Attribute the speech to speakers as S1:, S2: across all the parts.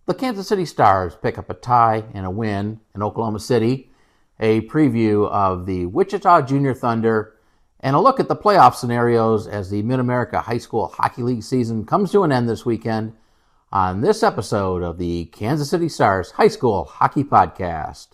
S1: The Kansas City Stars pick up a tie and a win in Oklahoma City, a preview of the Wichita Junior Thunder, and a look at the playoff scenarios as the Mid-America High School Hockey League season comes to an end this weekend on this episode of the Kansas City Stars High School Hockey Podcast.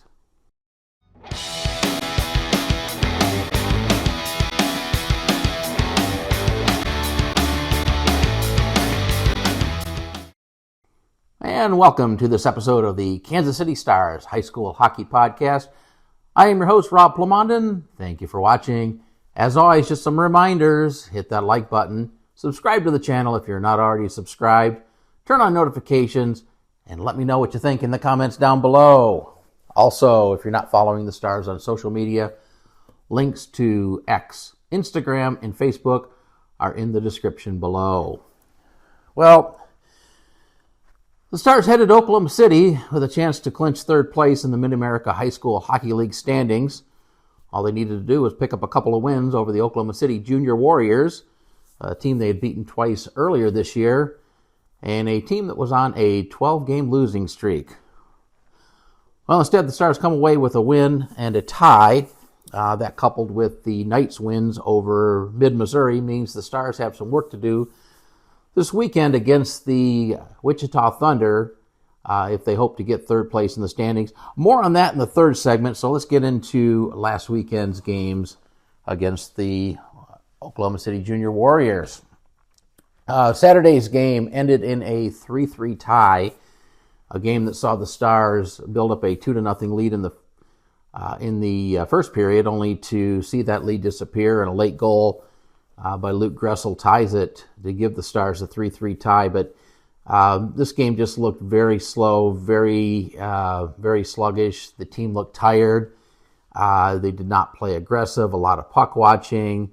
S1: And welcome to this episode of the Kansas City Stars High School Hockey Podcast. I am your host, Rob Plamondon. Thank you for watching. As always, just some reminders. Hit that like button. Subscribe to the channel if you're not already subscribed. Turn on notifications and let me know what you think in the comments down below. Also, if you're not following the Stars on social media, links to X, Instagram, and Facebook are in the description below. Well, the Stars headed to Oklahoma City with a chance to clinch third place in the Mid-America High School Hockey League standings. All they needed to do was pick up a couple of wins over the Oklahoma City Junior Warriors, a team they had beaten twice earlier this year, and a team that was on a 12-game losing streak. Well, instead, the Stars come away with a win and a tie. That coupled with the Knights' wins over Mid-Missouri means the Stars have some work to do this weekend against the Wichita Thunder if they hope to get third place in the standings. More on that in the third segment, so let's get into last weekend's games against the Oklahoma City Junior Warriors. Saturday's game ended in a 3-3 tie, a game that saw the Stars build up a 2-0 lead in the first period, only to see that lead disappear, and a late goal by Luke Gressel ties it to give the Stars a 3-3 tie. But this game just looked very slow, very sluggish. The team looked tired. They did not play aggressive, a lot of puck watching.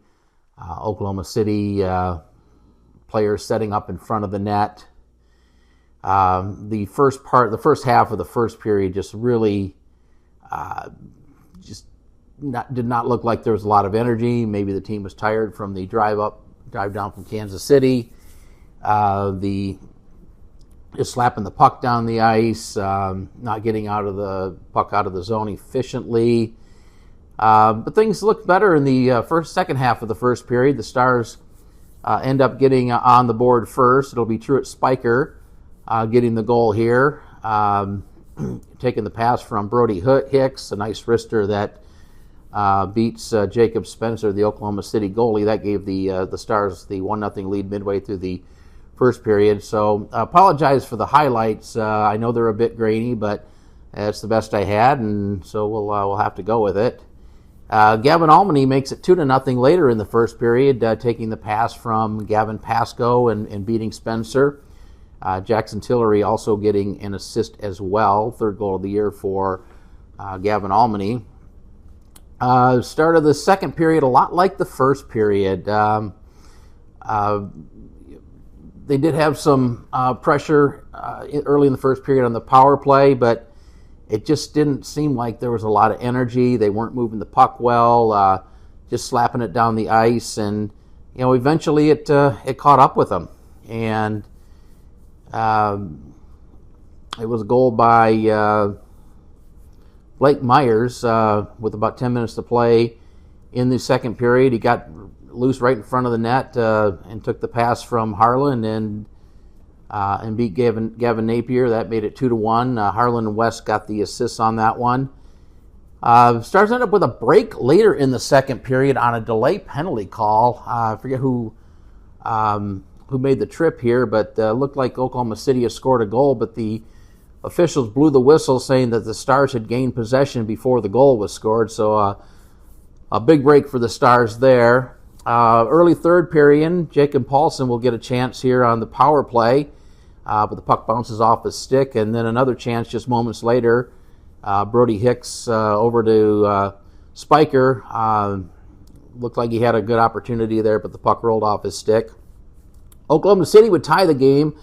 S1: Oklahoma City players setting up in front of the net. The first half of the first period just really did not look like there was a lot of energy. Maybe the team was tired from the drive down from Kansas City. Just slapping the puck down the ice, not getting the puck out of the zone efficiently. But things looked better in the second half of the first period. The Stars end up getting on the board first. It'll be Truett Spiker getting the goal here, taking the pass from Brody Hicks, a nice wrister that beats Jacob Spencer, the Oklahoma City goalie. That gave the Stars the 1-0 lead midway through the first period. So apologize for the highlights. I know they're a bit grainy, but that's the best I had, and so we'll have to go with it. Gavin Almany makes it 2-0 later in the first period, taking the pass from Gavin Pascoe and beating Spencer. Jackson Tillery also getting an assist as well, third goal of the year for Gavin Almany. Start of the second period, a lot like the first period. They did have some pressure early in the first period on the power play, but it just didn't seem like there was a lot of energy. They weren't moving the puck well, just slapping it down the ice, and eventually it caught up with them. And it was a goal by Blake Myers with about 10 minutes to play in the second period. He got loose right in front of the net and took the pass from Harlan and beat Gavin Napier. That made it 2-1. Harlan and West got the assists on that one. Stars ended up with a break later in the second period on a delay penalty call. I forget who made the trip here, but looked like Oklahoma City has scored a goal, but the officials blew the whistle saying that the Stars had gained possession before the goal was scored. So a big break for the Stars there. Early third period, Jacob Paulson will get a chance here on the power play, but the puck bounces off his stick, and then another chance just moments later. Brody Hicks over to Spiker. Looked like he had a good opportunity there, but the puck rolled off his stick. Oklahoma City would tie the game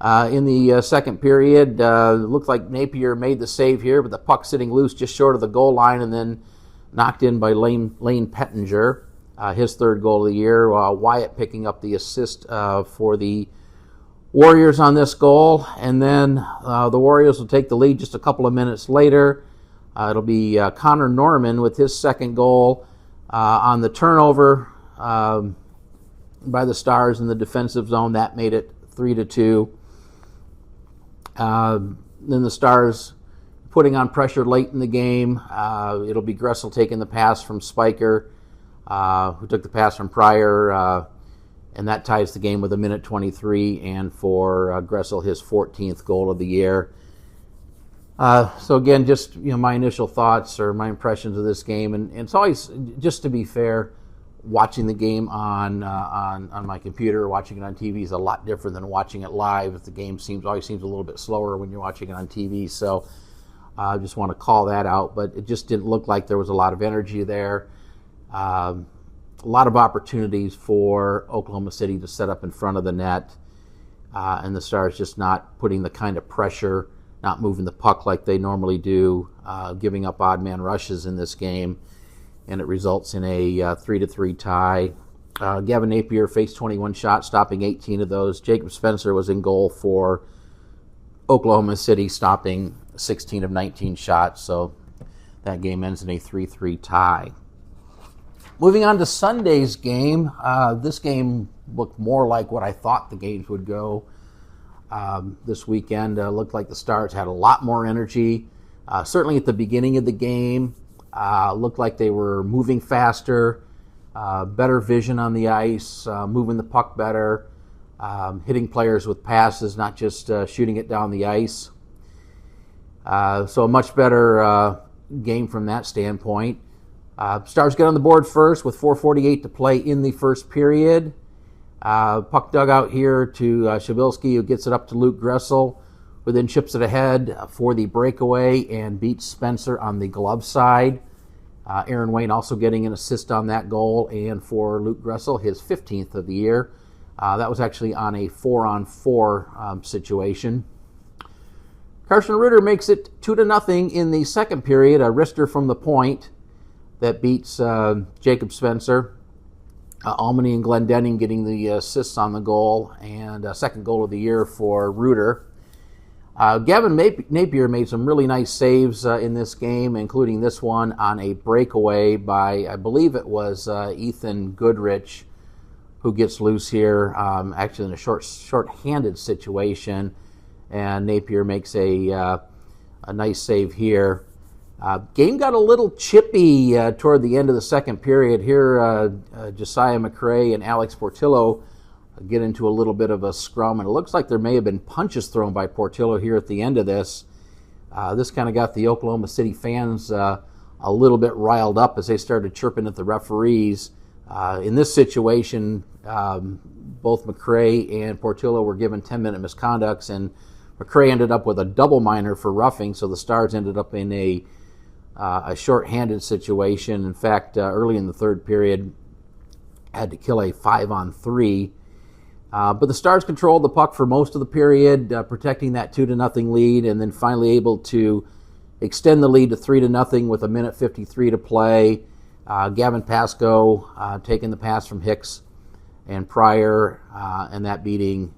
S1: in the second period. Looked like Napier made the save here, but the puck sitting loose just short of the goal line and then knocked in by Lane Pettinger, his third goal of the year. Wyatt picking up the assist for the Warriors on this goal, and then the Warriors will take the lead just a couple of minutes later. It'll be Connor Norman with his second goal on the turnover by the Stars in the defensive zone. That made it 3-2. Then the Stars putting on pressure late in the game. It'll be Gressel taking the pass from Spiker, who took the pass from Pryor, and that ties the game with 1:23, and for Gressel, his 14th goal of the year. So again, just my initial thoughts or my impressions of this game, and it's always, just to be fair, watching the game on my computer, watching it on TV is a lot different than watching it live. The game always seems a little bit slower when you're watching it on TV. So I just want to call that out, but it just didn't look like there was a lot of energy there. A lot of opportunities for Oklahoma City to set up in front of the net, and the Stars just not putting the kind of pressure, not moving the puck like they normally do, giving up odd man rushes in this game, and it results in a 3-3 tie. Gavin Napier faced 21 shots, stopping 18 of those. Jacob Spencer was in goal for Oklahoma City, stopping 16 of 19 shots, so that game ends in a 3-3 tie. Moving on to Sunday's game, this game looked more like what I thought the games would go this weekend. Looked like the Stars had a lot more energy, certainly at the beginning of the game. Looked like they were moving faster, better vision on the ice, moving the puck better, hitting players with passes, not just shooting it down the ice. So a much better game from that standpoint. Stars get on the board first with 4:48 to play in the first period. Puck dug out here to Shabilsky, who gets it up to Luke Gressel, who then chips it ahead for the breakaway and beats Spencer on the glove side. Aaron Wayne also getting an assist on that goal, and for Luke Gressel, his 15th of the year. That was actually on a 4-on-4 situation. Carson Ritter makes it 2-0 in the second period, a wrister from the point that beats Jacob Spencer. Almany and Glendenning getting the assists on the goal, and second goal of the year for Reuter. Gavin Napier made some really nice saves in this game, including this one on a breakaway by, I believe it was Ethan Goodrich, who gets loose here, actually in a short-handed situation, and Napier makes a nice save here. Game got a little chippy toward the end of the second period. Here, Josiah McRae and Alex Portillo get into a little bit of a scrum, and it looks like there may have been punches thrown by Portillo here at the end of this. This kind of got the Oklahoma City fans a little bit riled up as they started chirping at the referees. In this situation, both McRae and Portillo were given 10-minute misconducts, and McRae ended up with a double minor for roughing, so the Stars ended up in a short-handed situation. In fact, early in the third period, had to kill a 5-on-3. But the Stars controlled the puck for most of the period, protecting that 2-0 lead, and then finally able to extend the lead to 3-0 with 1:53 to play. Gavin Pascoe taking the pass from Hicks and Pryor, and that beating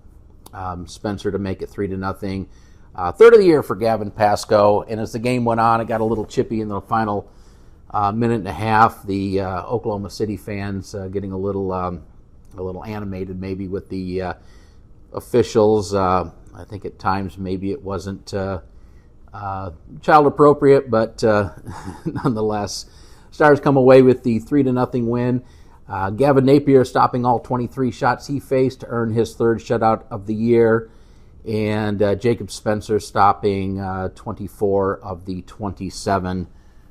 S1: Spencer to make it 3-0. Third of the year for Gavin Pascoe, and as the game went on, it got a little chippy in the final minute and a half. The Oklahoma City fans getting a little animated, maybe with the officials. I think at times maybe it wasn't child appropriate, but nonetheless, Stars come away with the 3-0 win. Gavin Napier stopping all 23 shots he faced to earn his third shutout of the year. And Jacob Spencer stopping 24 of the 27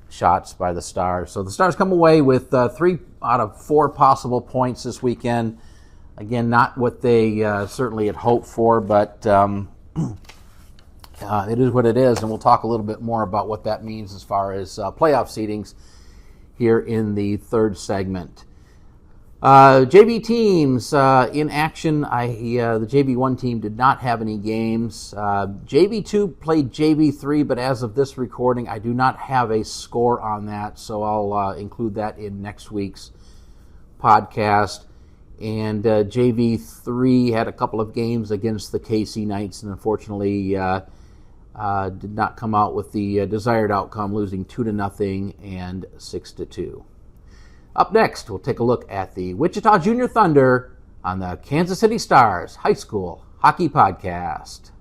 S1: shots by the Stars. So the Stars come away with 3 out of 4 possible points this weekend. Again, not what they certainly had hoped for, but it is what it is. And we'll talk a little bit more about what that means as far as playoff seedings here in the third segment. JV teams in action. The JV1 team did not have any games. JV2 played JV3, but as of this recording, I do not have a score on that, so I'll include that in next week's podcast. And JV3 had a couple of games against the KC Knights, and unfortunately did not come out with the desired outcome, losing 2-0 and 6-2. Up next, we'll take a look at the Wichita Junior Thunder on the Kansas City Stars High School Hockey Podcast.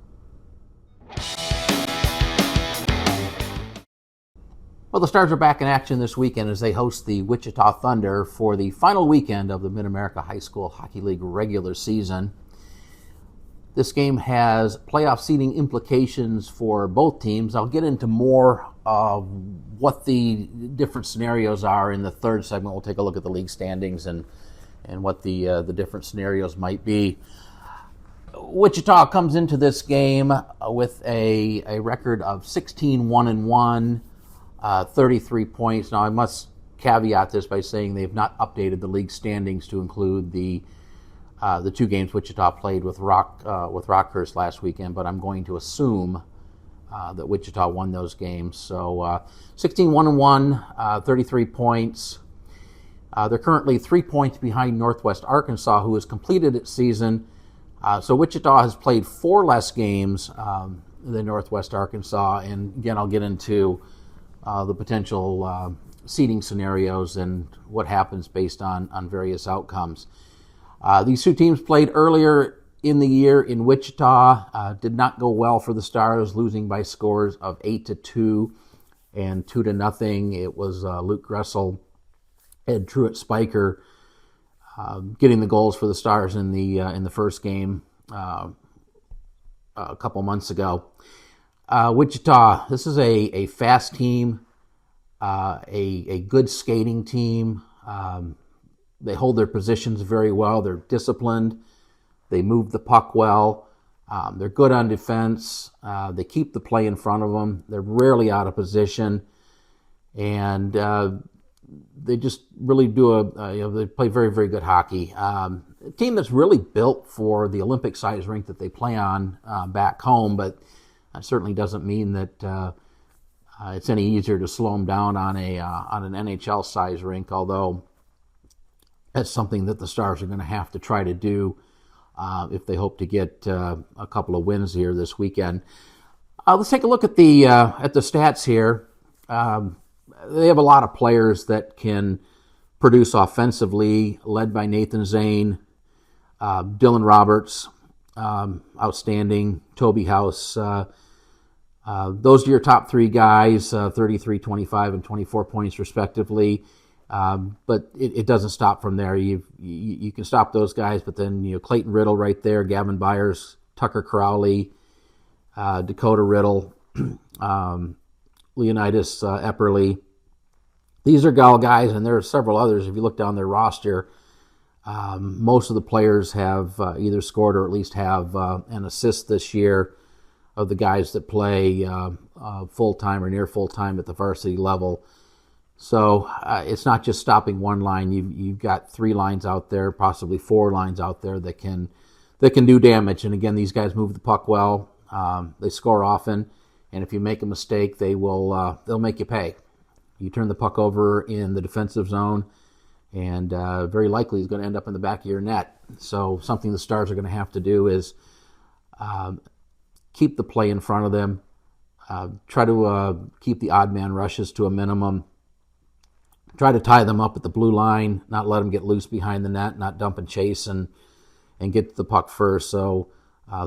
S1: Well, the Stars are back in action this weekend as they host the Wichita Thunder for the final weekend of the Mid-America High School Hockey League regular season. This game has playoff seeding implications for both teams. I'll get into more of what the different scenarios are in the third segment. We'll take a look at the league standings and what the different scenarios might be. Wichita comes into this game with a record of 16-1-1, 33 points. Now, I must caveat this by saying they have not updated the league standings to include the two games Wichita played with Rockhurst last weekend, but I'm going to assume that Wichita won those games. So 16-1-1, 33 points. They're currently 3 points behind Northwest Arkansas, who has completed its season. So Wichita has played 4 less games than Northwest Arkansas, and again, I'll get into the potential seeding scenarios and what happens based on various outcomes. These two teams played earlier in the year in Wichita. Did not go well for the Stars, losing by scores of 8-2 and 2-0. It was Luke Gressel and Truett Spiker getting the goals for the Stars in the first game a couple months ago. Wichita, this is a fast team, a good skating team. They hold their positions very well. They're disciplined. They move the puck well. They're good on defense. They keep the play in front of them. They're rarely out of position. And they just really do they play very, very good hockey. A team that's really built for the Olympic-sized rink that they play on back home, but that certainly doesn't mean that it's any easier to slow them down on an NHL-sized rink, although that's something that the Stars are going to have to try to do if they hope to get a couple of wins here this weekend. Let's take a look at the stats here. They have a lot of players that can produce offensively, led by Nathan Zane, Dylan Roberts, outstanding, Toby House. Those are your top 3 guys, 33, 25, and 24 points respectively. But it doesn't stop from there. You can stop those guys, but then Clayton Riddle right there, Gavin Byers, Tucker Crowley, Dakota Riddle, Leonidas Epperly. These are guys, and there are several others. If you look down their roster, most of the players have either scored or at least have an assist this year of the guys that play full-time or near full-time at the varsity level. So it's not just stopping one line. You've got 3 lines out there, possibly 4 lines out there that can do damage. And again, these guys move the puck well. They score often, and if you make a mistake, they'll make you pay. You turn the puck over in the defensive zone, and very likely it's going to end up in the back of your net. So something the Stars are going to have to do is keep the play in front of them. Try to keep the odd man rushes to a minimum. Try to tie them up at the blue line, not let them get loose behind the net, not dump and chase and get the puck first. So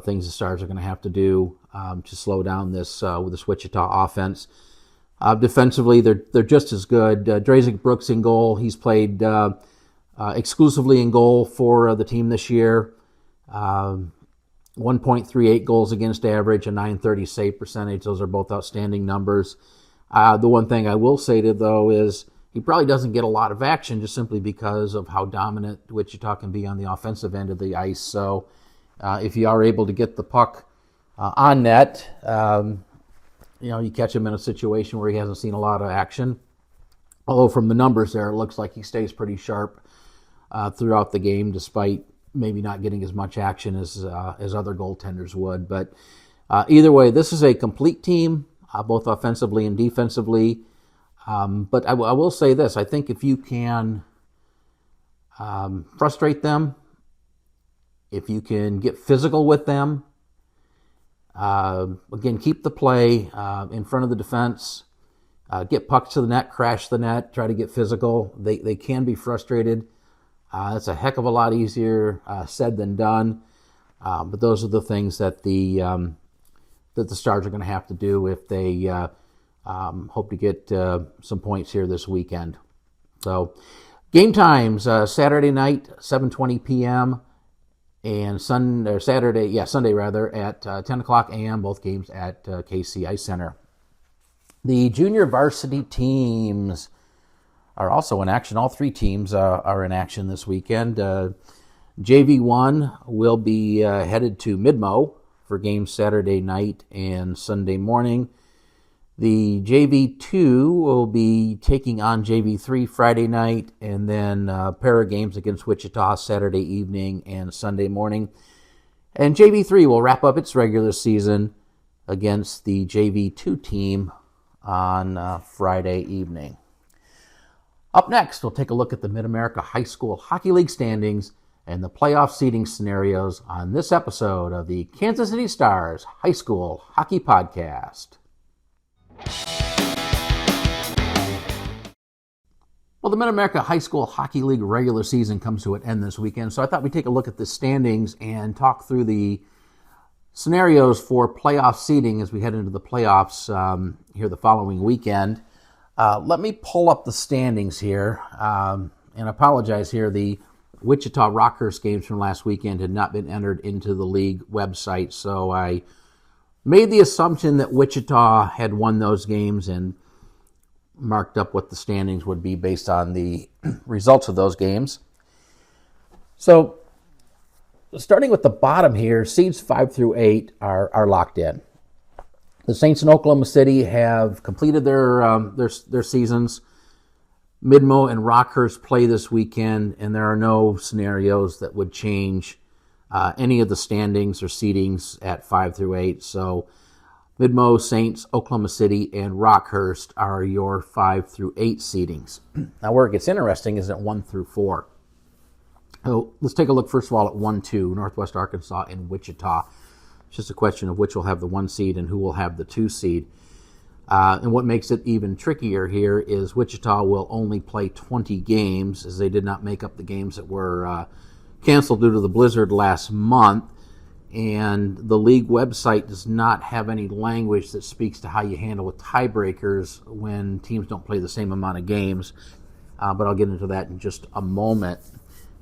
S1: things the Stars are going to have to do to slow down this Wichita offense. Defensively, they're just as good. Drazik Brooks in goal. He's played exclusively in goal for the team this year. 1.38 goals against average, a .930 save percentage. Those are both outstanding numbers. The one thing I will say though is he probably doesn't get a lot of action just simply because of how dominant Wichita can be on the offensive end of the ice. So if you are able to get the puck on net, you catch him in a situation where he hasn't seen a lot of action. Although from the numbers there, it looks like he stays pretty sharp throughout the game, despite maybe not getting as much action as other goaltenders would. But either way, this is a complete team, both offensively and defensively. But I will say this. I think if you can frustrate them, If you can get physical with them, again, keep the play in front of the defense, get pucks to the net, crash the net, try to get physical. They can be frustrated. It's a heck of a lot easier said than done. But those are the things that the Stars are going to have to do if they hope to get some points here this weekend. So, game times: Saturday night, 7:20 p.m. and Sunday at 10 o'clock a.m. Both games at KC Ice Center. The junior varsity teams are also in action. All three teams are in action this weekend. JV1 will be headed to Midmo for games Saturday night and Sunday morning. The JV2 will be taking on JV3 Friday night, and then a pair of games against Wichita Saturday evening and Sunday morning. And JV3 will wrap up its regular season against the JV2 team on Friday evening. Up next, we'll take a look at the Mid-America High School Hockey League standings and the playoff seeding scenarios on this episode of the Kansas City Stars High School Hockey Podcast. Well, the Mid-America High School Hockey League regular season comes to an end this weekend, so I thought we'd take a look at the standings and talk through the scenarios for playoff seeding as we head into the playoffs here the following weekend. Let me pull up the standings here, and apologize here. The Wichita Rockhurst games from last weekend had not been entered into the league website, so I made the assumption that Wichita had won those games and marked up what the standings would be based on the results of those games. So, starting with the bottom here, seeds 5 through 8 are locked in. The Saints in Oklahoma City have completed their seasons. Midmo and Rockhurst play this weekend, and there are no scenarios that would change any of the standings or seedings at 5 through 8. So Midmo, Saints, Oklahoma City, and Rockhurst are your 5 through 8 seedings. Now, where it gets interesting is at 1 through 4. So let's take a look first of all at 1-2, Northwest Arkansas and Wichita. It's just a question of which will have the 1 seed and who will have the 2 seed. And what makes it even trickier here is Wichita will only play 20 games, as they did not make up the games that were canceled due to the blizzard last month. And the league website does not have any language that speaks to how you handle with tiebreakers when teams don't play the same amount of games. But I'll get into that in just a moment.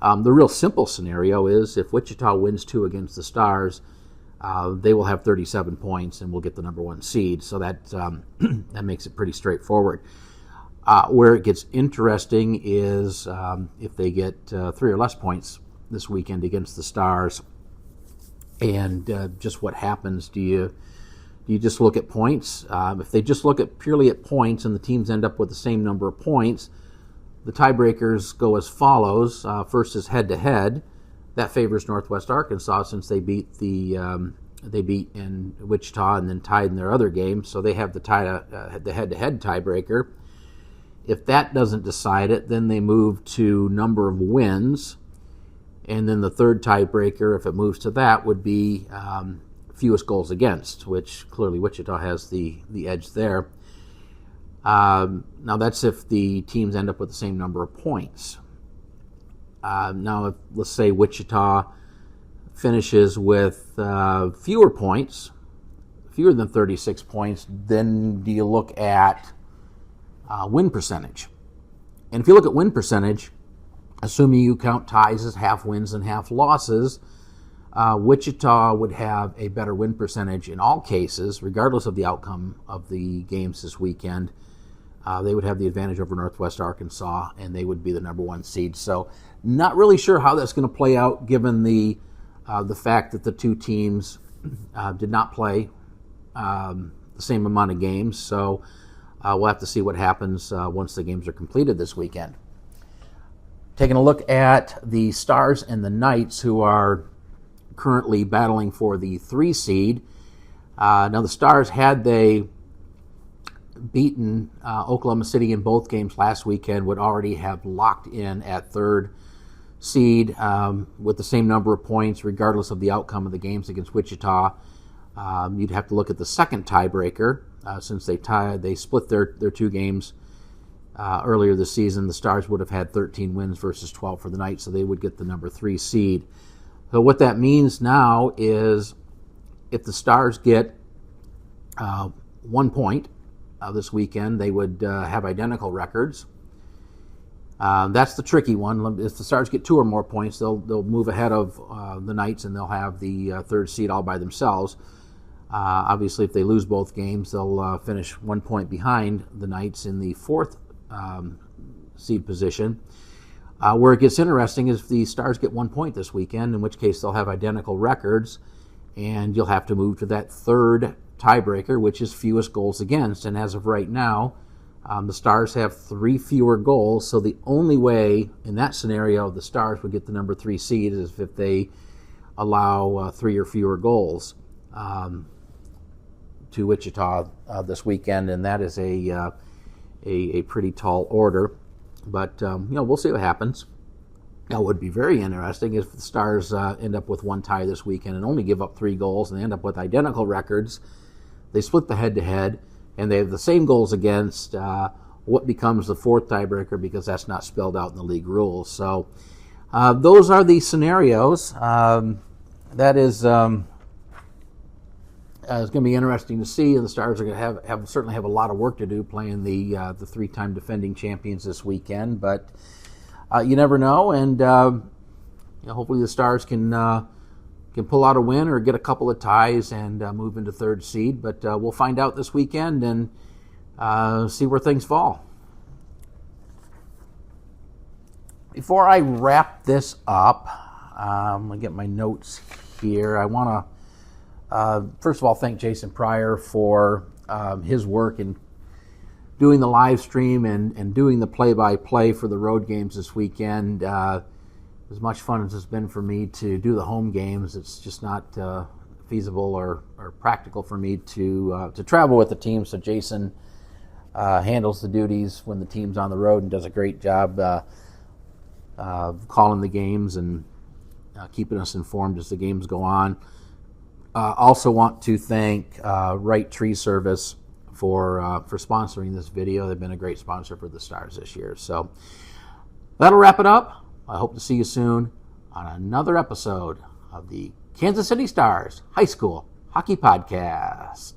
S1: The real simple scenario is if Wichita wins 2 against the Stars, they will have 37 points and will get the number 1 seed. So that that makes it pretty straightforward. Where it gets interesting is if they get 3 or less points this weekend against the Stars, and just what happens. Do you just look at points? If they just look purely at points and the teams end up with the same number of points, the tiebreakers go as follows. First is head-to-head. That favors Northwest Arkansas since they beat in Wichita and then tied in their other game, so they have the head-to-head tiebreaker. If that doesn't decide it, then they move to number of wins, and then the third tiebreaker, if it moves to that, would be fewest goals against, which clearly Wichita has the edge there. Now that's if the teams end up with the same number of points. Now, let's say Wichita finishes with fewer points, fewer than 36 points, then do you look at win percentage? And if you look at win percentage, assuming you count ties as half wins and half losses, Wichita would have a better win percentage in all cases, regardless of the outcome of the games this weekend. They would have the advantage over Northwest Arkansas, and they would be the number 1 seed. So not really sure how that's going to play out, given the fact that the two teams did not play the same amount of games. So we'll have to see what happens once the games are completed this weekend. Taking a look at the Stars and the Knights, who are currently battling for the 3 seed. Now the Stars, had they beaten Oklahoma City in both games last weekend, would already have locked in at 3rd seed with the same number of points, regardless of the outcome of the games against Wichita. You'd have to look at the second tiebreaker since they split their two games earlier this season. The Stars would have had 13 wins versus 12 for the Knights, so they would get the number 3 seed. So what that means now is if the Stars get 1 point this weekend, they would have identical records. That's the tricky one. If the Stars get 2 or more points, they'll move ahead of the Knights, and they'll have the 3rd seed all by themselves. Obviously, if they lose both games, they'll finish 1 point behind the Knights in the 4th seed position. Where it gets interesting is if the Stars get 1 point this weekend, in which case they'll have identical records, and you'll have to move to that 3rd tiebreaker, which is fewest goals against. And as of right now, the Stars have 3 fewer goals, so the only way in that scenario the Stars would get the number 3 seed is if they allow 3 or fewer goals to Wichita this weekend, and that is a pretty tall order. But we'll see what happens. Now, what would be very interesting if the Stars end up with 1 tie this weekend and only give up 3 goals, and they end up with identical records. They split the head-to-head, and they have the same goals against. What becomes the 4th tiebreaker, because that's not spelled out in the league rules. So those are the scenarios. That is it's going to be interesting to see, and the Stars are going to certainly have a lot of work to do playing the 3-time defending champions this weekend. But you never know, and hopefully the Stars can pull out a win or get a couple of ties and move into 3rd seed. But we'll find out this weekend and see where things fall. Before I wrap this up, I'm going to get my notes here. I want to first of all thank Jason Pryor for his work in doing the live stream and doing the play-by-play for the road games this weekend. As much fun as it's been for me to do the home games, it's just not feasible or practical for me to travel with the team. So Jason handles the duties when the team's on the road and does a great job calling the games and keeping us informed as the games go on. Also want to thank Right Tree Service for sponsoring this video. They've been a great sponsor for the Stars this year. So that'll wrap it up. I hope to see you soon on another episode of the Kansas City Stars High School Hockey Podcast.